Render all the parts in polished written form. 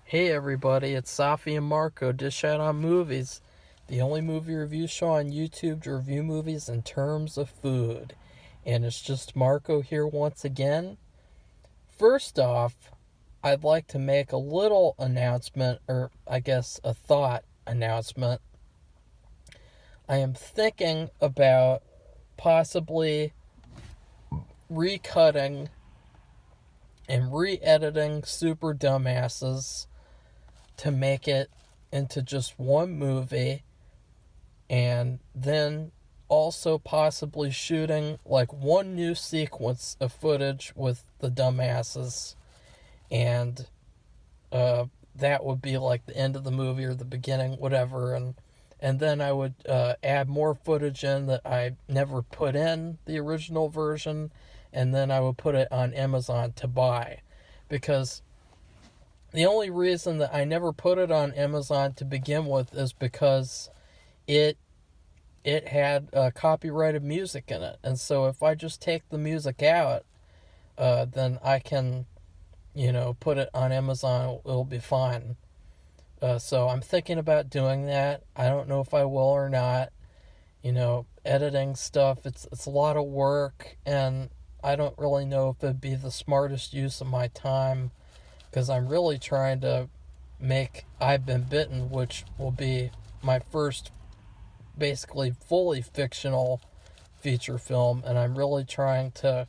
Hey everybody, it's Safi and Marco, Dish Out on Movies, the only movie review show on YouTube to review movies in terms of food. And it's just Marco here once again. First off, I'd like to make a little announcement, or I guess a thought announcement. I am thinking about possibly recutting and re-editing Super Dumbasses to make it into just one movie, and then also possibly shooting like one new sequence of footage with the dumbasses, and that would be like the end of the movie or the beginning, whatever, and then I would add more footage in that I never put in the original version, and then I would put it on Amazon to buy, because the only reason that I never put it on Amazon to begin with is because it had copyrighted music in it, and so if I just take the music out, then I can, put it on Amazon. It'll be fine. So I'm thinking about doing that. I don't know if I will or not. Editing stuff, it's a lot of work, and I don't really know if it'd be the smartest use of my time, because I'm really trying to make I've Been Bitten, which will be my first basically fully fictional feature film, and I'm really trying to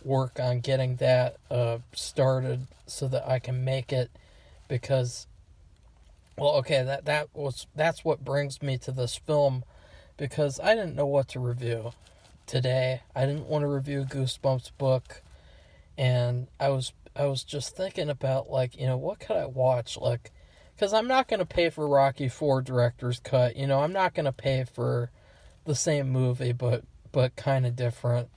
work on getting that started so that I can make it, because that's what brings me to this film, because I didn't know what to review today. I didn't want to review Goosebumps book, and I was just thinking about, like, what could I watch, like, because I'm not going to pay for Rocky 4 director's cut. I'm not going to pay for the same movie, but kind of different.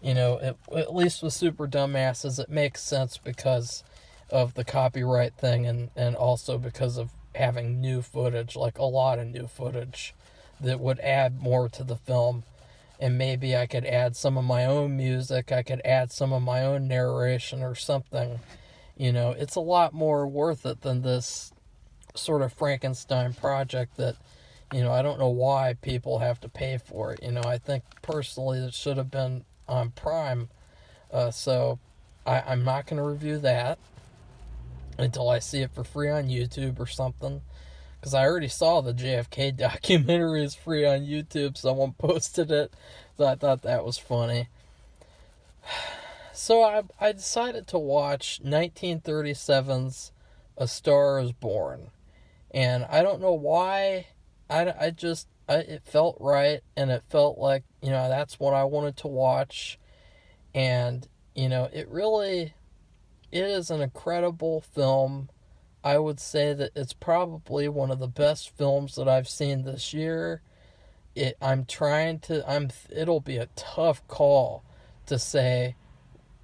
At least with Super Dumbasses, it makes sense because of the copyright thing, and also because of having new footage, like a lot of new footage that would add more to the film. And maybe I could add some of my own music, I could add some of my own narration or something. It's a lot more worth it than this sort of Frankenstein project that, I don't know why people have to pay for it. I think personally it should have been on Prime. So I'm not going to review that until I see it for free on YouTube or something. Because I already saw the JFK documentary is free on YouTube. Someone posted it. So I thought that was funny. So I decided to watch 1937's A Star is Born. And I don't know why. It felt right, and it felt like, that's what I wanted to watch. And, it is an incredible film. I would say that it's probably one of the best films that I've seen this year. It'll be a tough call to say,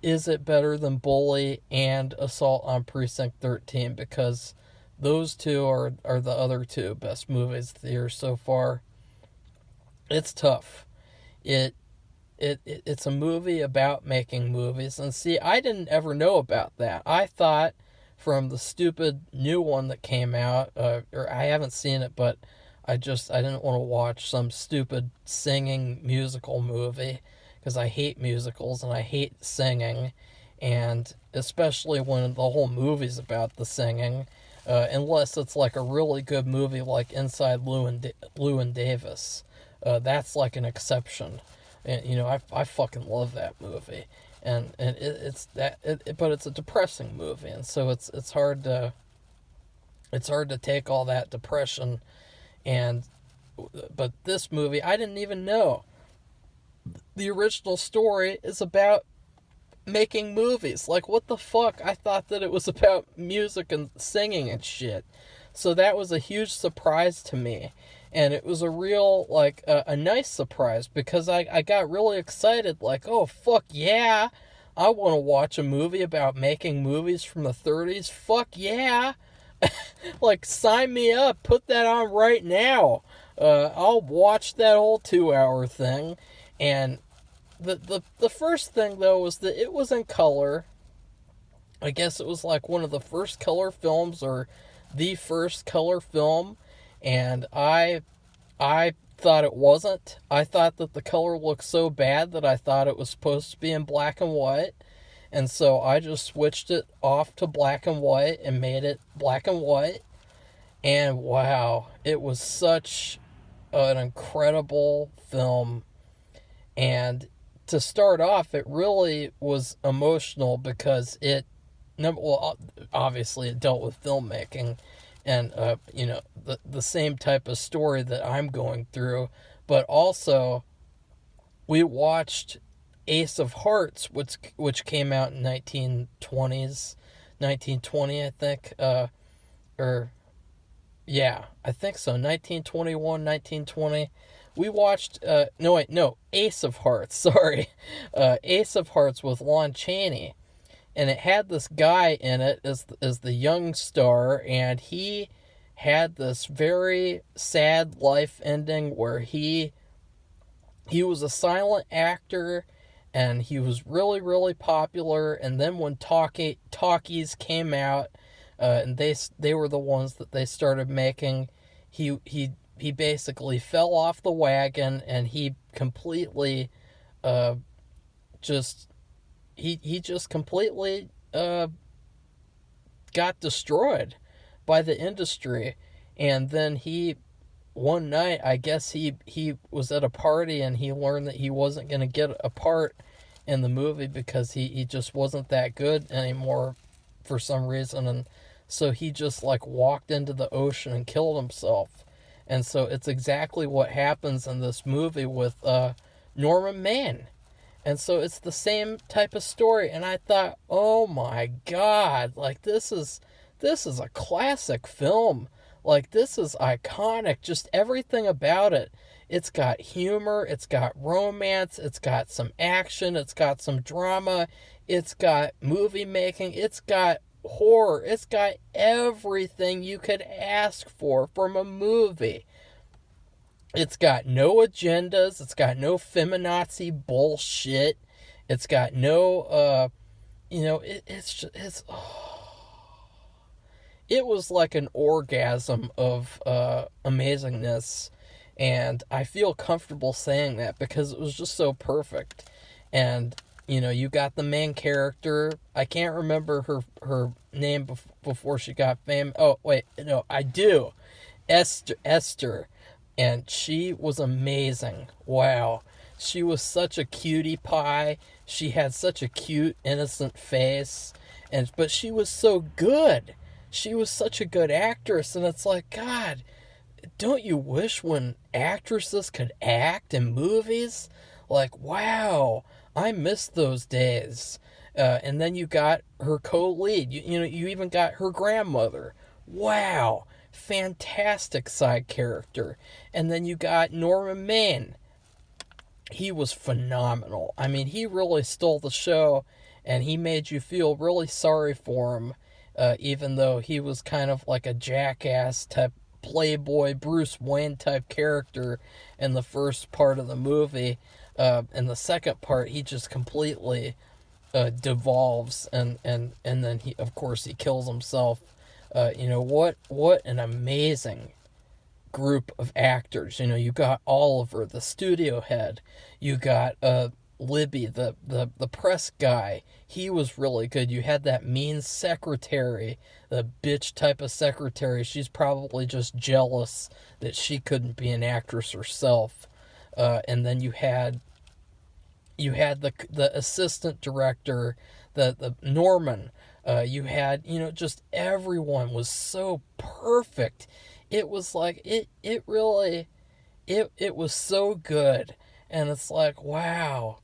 is it better than Bully and Assault on Precinct 13, because those two are the other two best movies of the year so far. It's tough. It's a movie about making movies, and see, I didn't ever know about that. I thought from the stupid new one that came out, or I haven't seen it, but I didn't want to watch some stupid singing musical movie, because I hate musicals and I hate singing, and especially when the whole movie's about the singing, unless it's like a really good movie like Inside Llewyn Davis. That's like an exception, and I fucking love that movie, and but it's a depressing movie, and so it's hard to take all that depression, and but this movie, I didn't even know the original story is about making movies. Like, what the fuck? I thought that it was about music and singing and shit. So that was a huge surprise to me. And it was a real, like, a nice surprise, because I got really excited. Like, oh, fuck yeah. I want to watch a movie about making movies from the 30s. Fuck yeah. Like, sign me up. Put that on right now. I'll watch that whole 2-hour thing. And the first thing, though, was that it was in color. I guess it was like one of the first color films, or the first color film, and I thought it wasn't. I thought that the color looked so bad that I thought it was supposed to be in black and white. And so I just switched it off to black and white and made it black and white. And wow, it was such an incredible film. And to start off, it really was emotional because well, obviously it dealt with filmmaking and, the same type of story that I'm going through. But also, we watched Ace of Hearts, which came out in 1920, I think. I think so, 1921, 1920. We watched, Ace of Hearts, sorry. Ace of Hearts with Lon Chaney. And it had this guy in it as the young star, and he had this very sad life ending where he was a silent actor, and he was really, really popular. And then when talkies came out, and they were the ones that they started making, he basically fell off the wagon, and he completely just completely got destroyed by the industry. And then one night, I guess he was at a party, and he learned that he wasn't going to get a part in the movie because he just wasn't that good anymore for some reason. And so he just walked into the ocean and killed himself. And so it's exactly what happens in this movie with Norman Maine. And so it's the same type of story. And I thought, oh my God, this is a classic film. This is iconic. Just everything about it. It's got humor, it's got romance, it's got some action, it's got some drama, it's got movie making, it's got horror, it's got everything you could ask for from a movie. It's got no agendas, it's got no feminazi bullshit, it's got no, it was like an orgasm of amazingness. And I feel comfortable saying that because it was just so perfect. And, you got the main character. I can't remember her name before she got famous. Oh, wait, no, I do. Esther. And she was amazing. Wow. She was such a cutie pie. She had such a cute, innocent face. But she was so good. She was such a good actress. And it's like, God, don't you wish when actresses could act in movies? Wow, I miss those days. And then you got her co-lead. You even got her grandmother. Wow, fantastic side character. And then you got Norman Maine. He was phenomenal. I mean, he really stole the show, and he made you feel really sorry for him, even though he was kind of like a jackass type playboy Bruce Wayne type character in the first part of the movie. In the second part, he just completely devolves, and then he kills himself. What an amazing group of actors. You got Oliver, the studio head. You got Libby, the press guy. He was really good. You had that mean secretary, the bitch type of secretary. She's probably just jealous that she couldn't be an actress herself. And then you had the assistant director, the Norman. You had, just everyone was so perfect. It was like, it really was so good. And it's like, wow,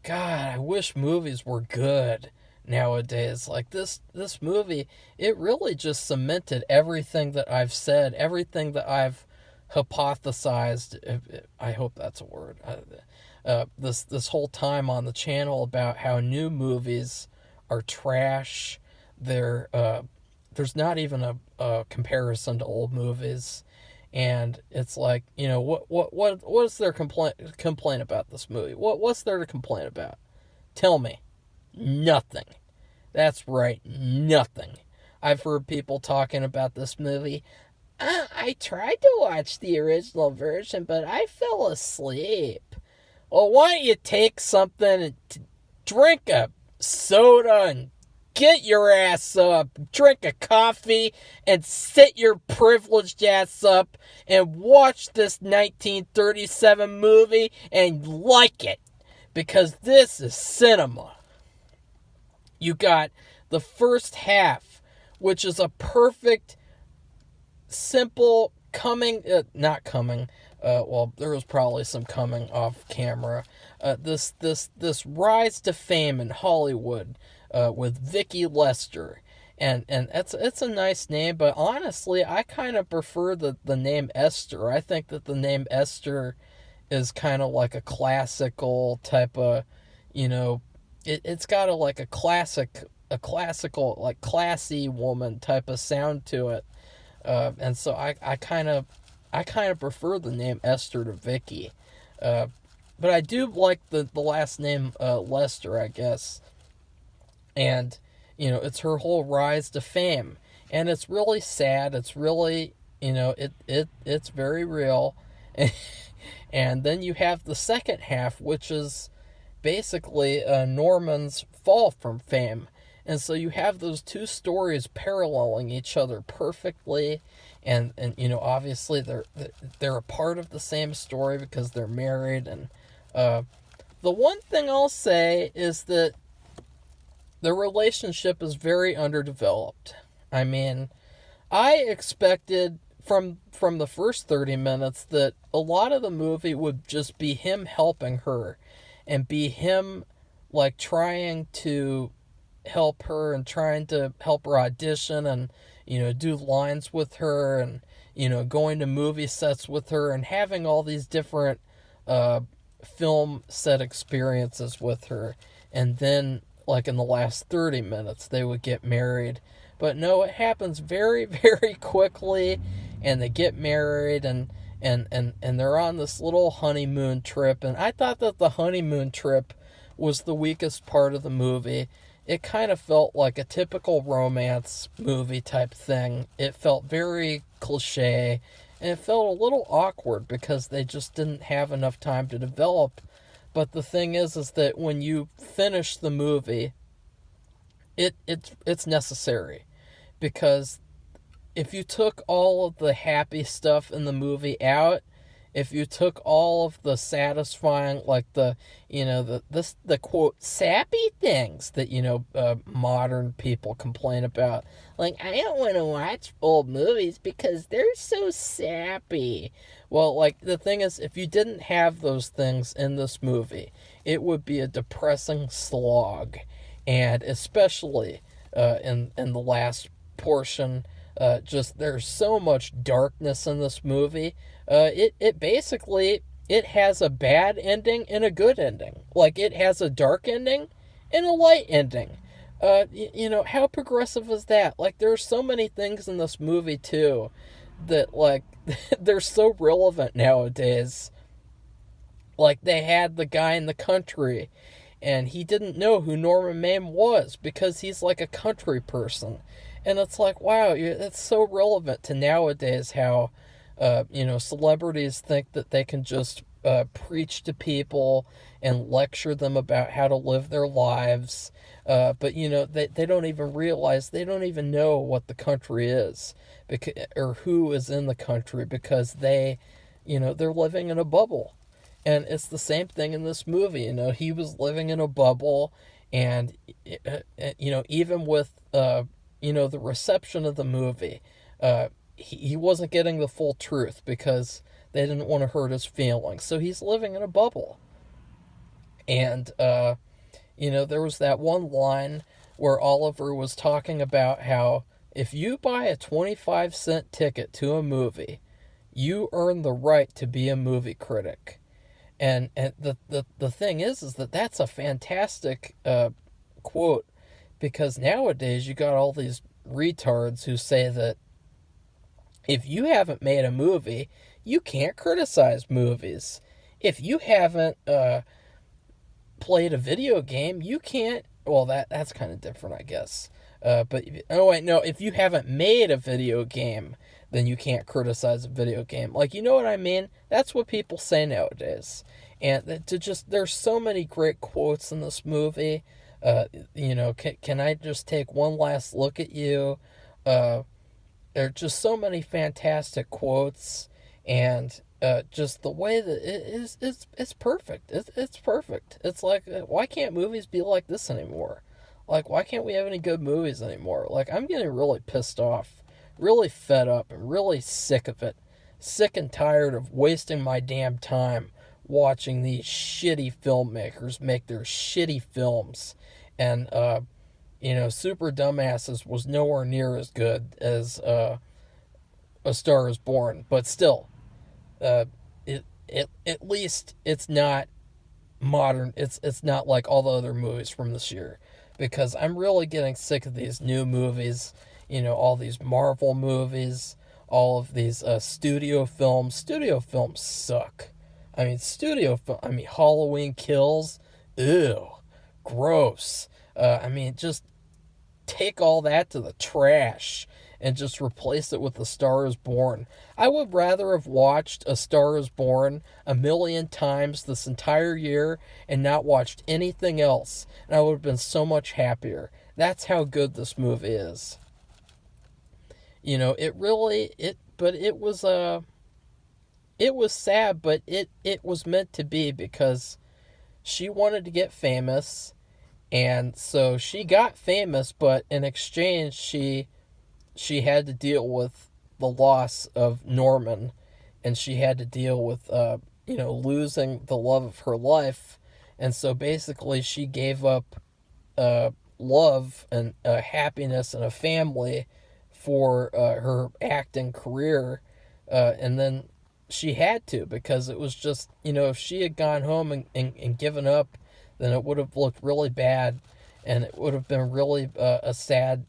God, I wish movies were good nowadays. This movie, it really just cemented everything that I've said, everything that I've hypothesized. I hope that's a word. This whole time on the channel about how new movies are trash. There's not even a comparison to old movies. And it's like, what is their complaint about this movie? What's there to complain about? Tell me. Nothing. That's right, nothing. I've heard people talking about this movie. I tried to watch the original version, but I fell asleep. Well, why don't you take something and drink a soda and get your ass up, drink a coffee, and sit your privileged ass up and watch this 1937 movie and like it. Because this is cinema. You got the first half, which is a perfect, simple well, there was probably some coming off camera. This rise to fame in Hollywood with Vicky Lester, and it's a nice name, but honestly, I kind of prefer the name Esther. I think that the name Esther is kind of like a classical type of, it's got a classical, like classy woman type of sound to it, and so I kind of prefer the name Esther to Vicky, but I do like the last name Lester, I guess, and it's her whole rise to fame, and it's really sad. It's really it's very real, and then you have the second half, which is basically Norman's fall from fame. And so you have those two stories paralleling each other perfectly, and obviously they're a part of the same story because they're married. And the one thing I'll say is that the relationship is very underdeveloped. I mean, I expected from the first 30 minutes that a lot of the movie would just be him helping her, and be him like trying to help her and trying to help her audition, and do lines with her, and going to movie sets with her, and having all these different film set experiences with her, and then like in the last 30 minutes they would get married. But no, it happens very, very quickly, and they get married, and they're on this little honeymoon trip. And I thought that the honeymoon trip was the weakest part of the movie. It kind of felt like a typical romance movie type thing. It felt very cliche, and it felt a little awkward because they just didn't have enough time to develop. But the thing is that when you finish the movie, it's necessary, because if you took all of the happy stuff in the movie out, if you took all of the satisfying, like the quote sappy things that modern people complain about, like, I don't want to watch old movies because they're so sappy. Well, like, the thing is, if you didn't have those things in this movie, it would be a depressing slog, and especially in the last portion. Just there's so much darkness in this movie. It basically, it has a bad ending and a good ending. Like, it has a dark ending and a light ending. How progressive is that? Like, there's so many things in this movie too that, like, they're so relevant nowadays. Like, they had the guy in the country, and he didn't know who Norman Maim was because he's like a country person. And it's like, wow, it's so relevant to nowadays how, celebrities think that they can just preach to people and lecture them about how to live their lives. But, they don't even realize, they don't even know what the country is, or who is in the country, because they're living in a bubble. And it's the same thing in this movie. He was living in a bubble, and, even with, the reception of the movie, he wasn't getting the full truth because they didn't want to hurt his feelings. So he's living in a bubble. And, there was that one line where Oliver was talking about how if you buy a 25-cent ticket to a movie, you earn the right to be a movie critic. And the thing is that that's a fantastic quote, because nowadays you got all these retards who say that if you haven't made a movie, you can't criticize movies. If you haven't played a video game, you can't. Well, that's kind of different, I guess. But oh wait, no, if you haven't made a video game, then you can't criticize a video game. Like, you know what I mean? That's what people say nowadays. And to just, there's so many great quotes in this movie. Can I just take one last look at you? There are just so many fantastic quotes, and just the way that it is, it's perfect. It's perfect. It's like, why can't movies be like this anymore? Like, why can't we have any good movies anymore? Like, I'm getting really pissed off, really fed up, and really sick of it. Sick and tired of wasting my damn time watching these shitty filmmakers make their shitty films. And, Super Dumbasses was nowhere near as good as A Star is Born. But still, at least it's not modern. It's not like all the other movies from this year, because I'm really getting sick of these new movies. All these Marvel movies, all of these studio films. Studio films suck. Halloween Kills, ew, gross. Just take all that to the trash and just replace it with A Star is Born. I would rather have watched A Star is Born a million times this entire year and not watched anything else, and I would have been so much happier. That's how good this movie is. It was sad, but it was meant to be, because she wanted to get famous, and so she got famous, but in exchange she had to deal with the loss of Norman, and she had to deal with losing the love of her life. And so basically she gave up love and happiness and a family for her acting career, and then she had to, because it was just, if she had gone home and given up, then it would have looked really bad, and it would have been really a sad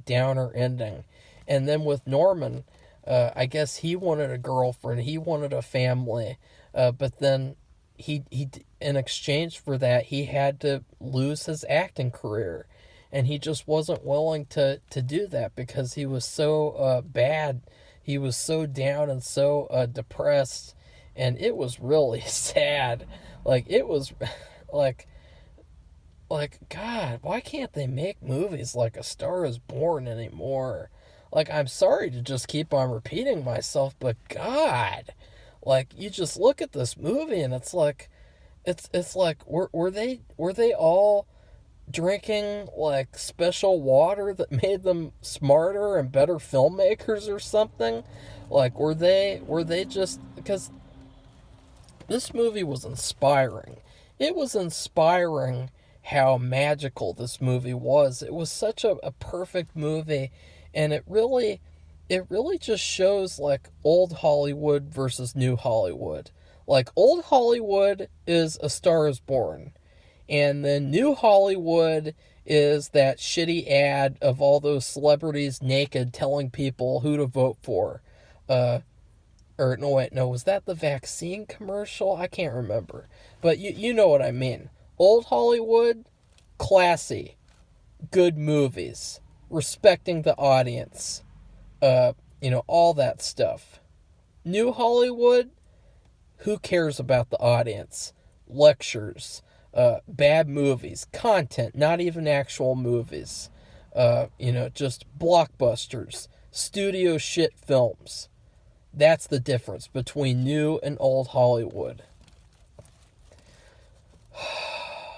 downer ending. And then with Norman, I guess he wanted a girlfriend, he wanted a family, but then he in exchange for that, he had to lose his acting career, and he just wasn't willing to do that, because he was so bad. He was so down and so depressed, and it was really sad. Like, it was like God, why can't they make movies like A Star is Born anymore? Like, I'm sorry to just keep on repeating myself, but God, like, you just look at this movie and it's like, were they all drinking like special water that made them smarter and better filmmakers or something? Like, were they just, because this movie was inspiring. It was inspiring how magical this movie was. It was such a perfect movie, and it really just shows like old Hollywood versus new Hollywood. Like, old Hollywood is A Star is Born, and then new Hollywood is that shitty ad of all those celebrities naked telling people who to vote for. Or no, wait, no, was that the vaccine commercial? I can't remember. But you know what I mean. Old Hollywood, classy, good movies, respecting the audience, all that stuff. New Hollywood, who cares about the audience? Lectures, bad movies, content, not even actual movies. Just blockbusters, studio shit films. That's the difference between new and old Hollywood.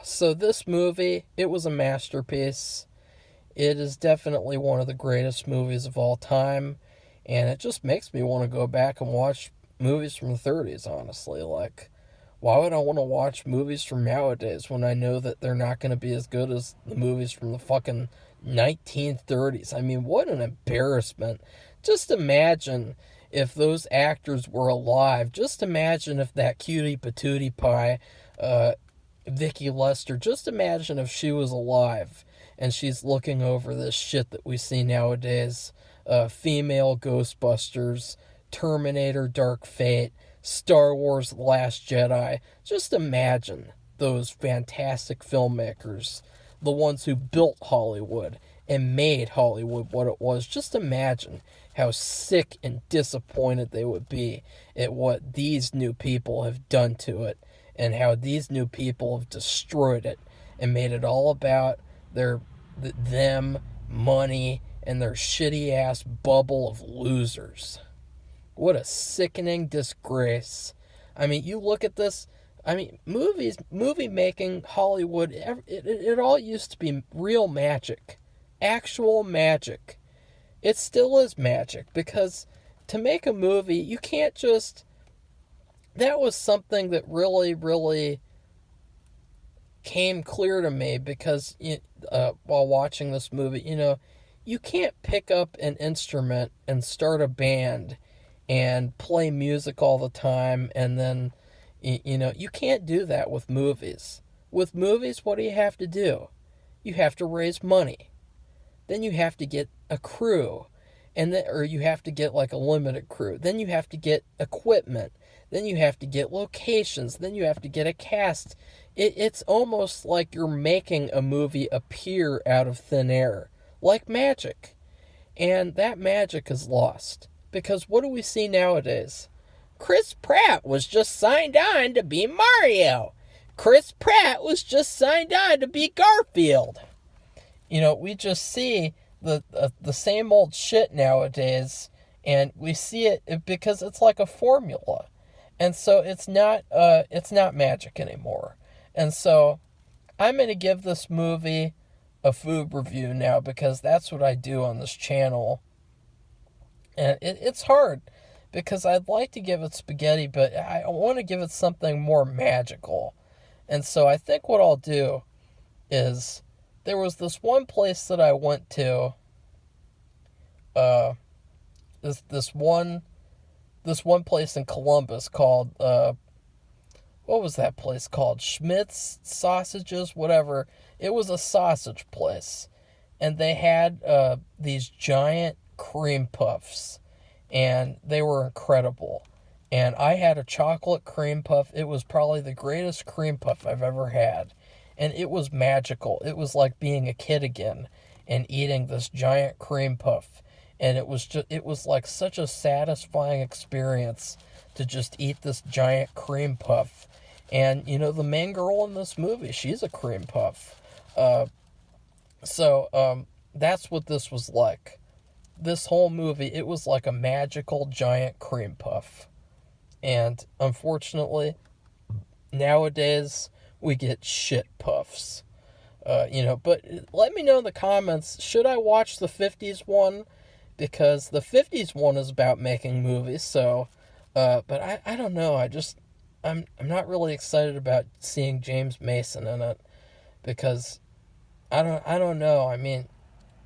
So this movie, it was a masterpiece. It is definitely one of the greatest movies of all time, and it just makes me want to go back and watch movies from the 30s, honestly. Like, why would I want to watch movies from nowadays when I know that they're not going to be as good as the movies from the fucking 1930s? I mean, what an embarrassment. Just imagine if those actors were alive. Just imagine if that cutie patootie pie, Vicky Lester, just imagine if she was alive and she's looking over this shit that we see nowadays. Female Ghostbusters, Terminator Dark Fate, Star Wars The Last Jedi. Just imagine those fantastic filmmakers the ones who built Hollywood and made Hollywood what it was. Just imagine how sick and disappointed they would be at what these new people have done to it, and how these new people have destroyed it and made it all about them, money, and their shitty ass bubble of losers. What a sickening disgrace. I mean, you look at this. I mean, movie making, Hollywood, it all used to be real magic. Actual magic. It still is magic, because to make a movie, you can't just... That was something that really, really came clear to me, because while watching this movie, you can't pick up an instrument and start a band and play music all the time, and then, you can't do that with movies. With movies, what do you have to do? You have to raise money. Then you have to get a crew, or you have to get like a limited crew. Then you have to get equipment. Then you have to get locations. Then you have to get a cast. It's almost like you're making a movie appear out of thin air, like magic. And that magic is lost. Because what do we see nowadays? Chris Pratt was just signed on to be Mario. Chris Pratt was just signed on to be Garfield. We just see the same old shit nowadays, and we see it because it's like a formula. And so it's not magic anymore. And so I'm going to give this movie a food review now, because that's what I do on this channel. And it's hard, because I'd like to give it spaghetti, but I want to give it something more magical. And so I think what I'll do is, there was this one place that I went to, this one place in Columbus called, what was that place called? Schmidt's Sausages, whatever. It was a sausage place. And they had these giant cream puffs. And they were incredible. And I had a chocolate cream puff. It was probably the greatest cream puff I've ever had. And it was magical. It was like being a kid again and eating this giant cream puff. And it was like such a satisfying experience to just eat this giant cream puff. And, the main girl in this movie, she's a cream puff. So that's what this was like. This whole movie, it was like a magical giant cream puff. And unfortunately, nowadays, we get shit puffs. But let me know in the comments, should I watch the 50s one? Because the 50s one is about making movies, so, but I don't know, I'm not really excited about seeing James Mason in it, because I don't know, I mean,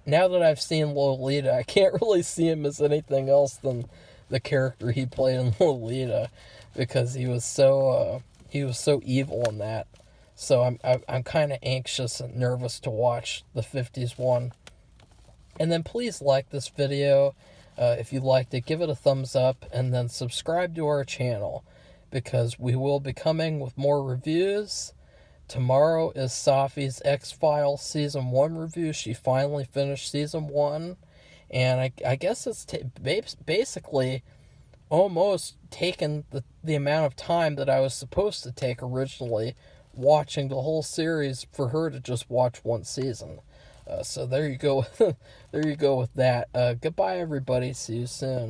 now that I've seen Lolita, I can't really see him as anything else than the character he played in Lolita, because he was so evil in that. So I'm kind of anxious and nervous to watch the 50s one. And then please like this video. If you liked it, give it a thumbs up, and then subscribe to our channel, because we will be coming with more reviews. Tomorrow is Safi's X-Files Season 1 review. She finally finished Season 1. And I guess it's basically almost taken the amount of time that I was supposed to take originally watching the whole series for her to just watch one season. So there you go. There you go with that. Goodbye, everybody. See you soon.